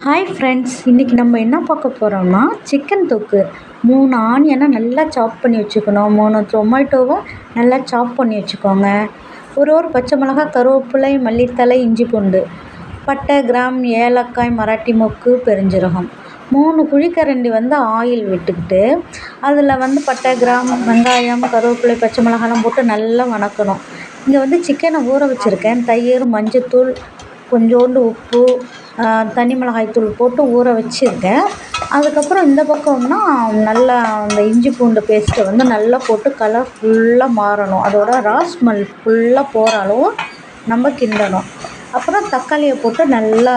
Hi friends, இன்றைக்கி நம்ம என்ன பார்க்க போகிறோம்னா சிக்கன் தொக்கு. 3 ஆனியனை நல்லா சாப் பண்ணி வச்சுக்கணும். 3 டொமேட்டோவை நல்லா சாப் பண்ணி வச்சுக்கோங்க. ஒரு பச்சை மிளகாய், கருவேப்பிலை, மல்லித்தழை, இஞ்சி பூண்டு, பட்டை, கிராம், ஏலக்காய், மராட்டி மொக்கு, பெருஞ்சீரகம். 3 குழிக்கரண்டி ஆயில் விட்டுக்கிட்டு அதில் பட்டை, கிராம், வெங்காயம், கருவேப்பிலை, பச்சை மிளகாலாம் போட்டு நல்லா வணக்கணும். இங்கே சிக்கனை ஊற வச்சுருக்கேன். தயிர், மஞ்சத்தூள், கொஞ்சோண்டு உப்பு, தனி மிளகாய் தூள் போட்டு ஊற வச்சுருக்கேன். அதுக்கப்புறம் இந்த பக்கம்னா நல்லா அந்த இஞ்சி பூண்டு பேஸ்ட்டை நல்லா போட்டு கலர் ஃபுல்லாக மாறணும். அதோட ஸ்மெல் ஃபுல்லாக போகிற அளவு நம்ம கிண்டணும். அப்புறம் தக்காளியை போட்டு நல்லா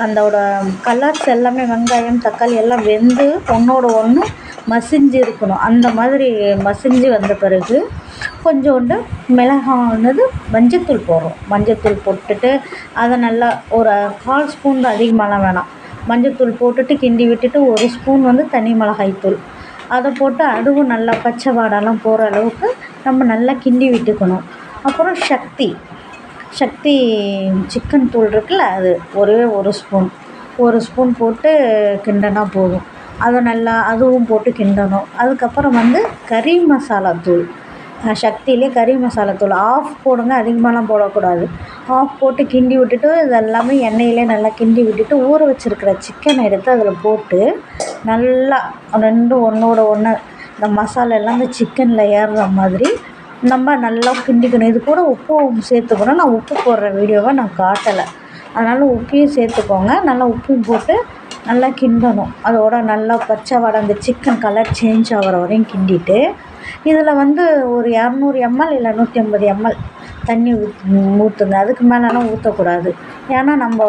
அதோட கலர்ஸ் எல்லாமே, வெங்காயம், தக்காளி எல்லாம் வெந்து ஒன்றோட ஒன்று மசிஞ்சு இருக்கணும். அந்த மாதிரி மசிஞ்சு வந்த பிறகு கொஞ்சோண்டு மஞ்சத்தூள் போடுறோம். மஞ்சத்தூள் போட்டுட்டு அதை நல்லா ஒரு 1/4 ஸ்பூன், அதிகமாகலாம் வேணாம். மஞ்சத்தூள் போட்டுட்டு கிண்டி விட்டுட்டு 1 ஸ்பூன் தனி மிளகாய்த்தூள் அதை போட்டு அதுவும் நல்லா பச்சை வாடெல்லாம் போகிற அளவுக்கு நம்ம நல்லா கிண்டி விட்டுக்கணும். அப்புறம் சக்தி சிக்கன் தூள் இருக்குல்ல, அது ஒரே 1 ஸ்பூன் போட்டு கிண்டினா போதும். அதை நல்லா அதுவும் போட்டு கிண்டணும். அதுக்கப்புறம் கறி மசாலா தூள், சக்தியிலே கறி மசாலா தூள் 1/2 போடுங்க, அதிகமாகலாம் போடக்கூடாது. 1/2 போட்டு கிண்டி விட்டுட்டு இதெல்லாமே எண்ணெயிலே நல்லா கிண்டி விட்டுட்டு ஊற வச்சுருக்கிற சிக்கனை எடுத்து அதில் போட்டு நல்லா ரெண்டும் ஒன்றோட ஒன்று இந்த மசாலா எல்லாம் இந்த சிக்கனில் ஏறுற மாதிரி நம்ம நல்லா கிண்டிக்கணும். இது கூட உப்பும் சேர்த்துக்கணும். நான் உப்பு போடுற வீடியோவை நான் காட்டலை, அதனால் உப்பையும் சேர்த்துக்கோங்க. நல்லா உப்பையும் போட்டு நல்லா கிண்டணும். அதோட நல்லா பச்சை வாடை அந்த சிக்கன் கலர் சேஞ்ச் ஆகிற வரையும் கிண்டிட்டு இதில் ஒரு 200 ml இல்லை 150 ml தண்ணி ஊற்றுங்க. அதுக்கு மேலெலாம் ஊற்றக்கூடாது. ஏன்னா நம்ம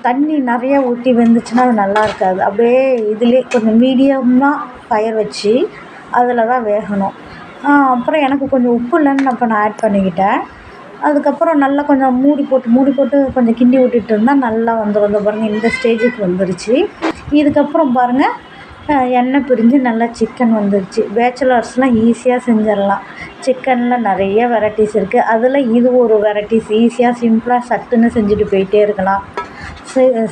தண்ணி நிறையா ஊற்றி வெந்துச்சுன்னா அது நல்லா இருக்காது. அப்படியே இதிலே கொஞ்சம் மீடியமாக ஃபயர் வச்சு அதில் தான் வேகணும். அப்புறம் எனக்கு கொஞ்சம் உப்பு இல்லைன்னு நான் ஆட் பண்ணிக்கிட்டேன். அதுக்கப்புறம் நல்லா கொஞ்சம் மூடி போட்டு கொஞ்சம் கிண்டி விட்டுட்டு இருந்தால் நல்லா வந்துடும். பாருங்கள், இந்த ஸ்டேஜுக்கு வந்துருச்சு. இதுக்கப்புறம் பாருங்கள், எண்ணெய் பிரிஞ்சு நல்லா சிக்கன் வந்துருச்சு. பேச்சுலர்ஸ்லாம் ஈஸியாக செஞ்சிடலாம். சிக்கனில் நிறைய வெரைட்டிஸ் இருக்குது. அதில் இது ஒரு வெரைட்டிஸ். ஈஸியாக சிம்பிளாக சட்டுன்னு செஞ்சுட்டு போயிட்டே இருக்கலாம்.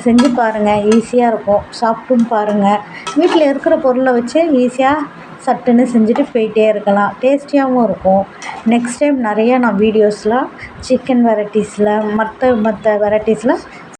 செஞ்சு பாருங்கள், ஈஸியாக இருக்கும். சாப்பிட்டும் பாருங்கள். வீட்டில் இருக்கிற பொருளை வச்சு ஈஸியாக சட்டுன்னு செஞ்சுட்டு போயிட்டே இருக்கலாம். டேஸ்டியாகவும் இருக்கும். நெக்ஸ்ட் டைம் நிறையா நான் வீடியோஸ்லாம் சிக்கன் வெரைட்டிஸில் மற்ற வெரைட்டிஸில்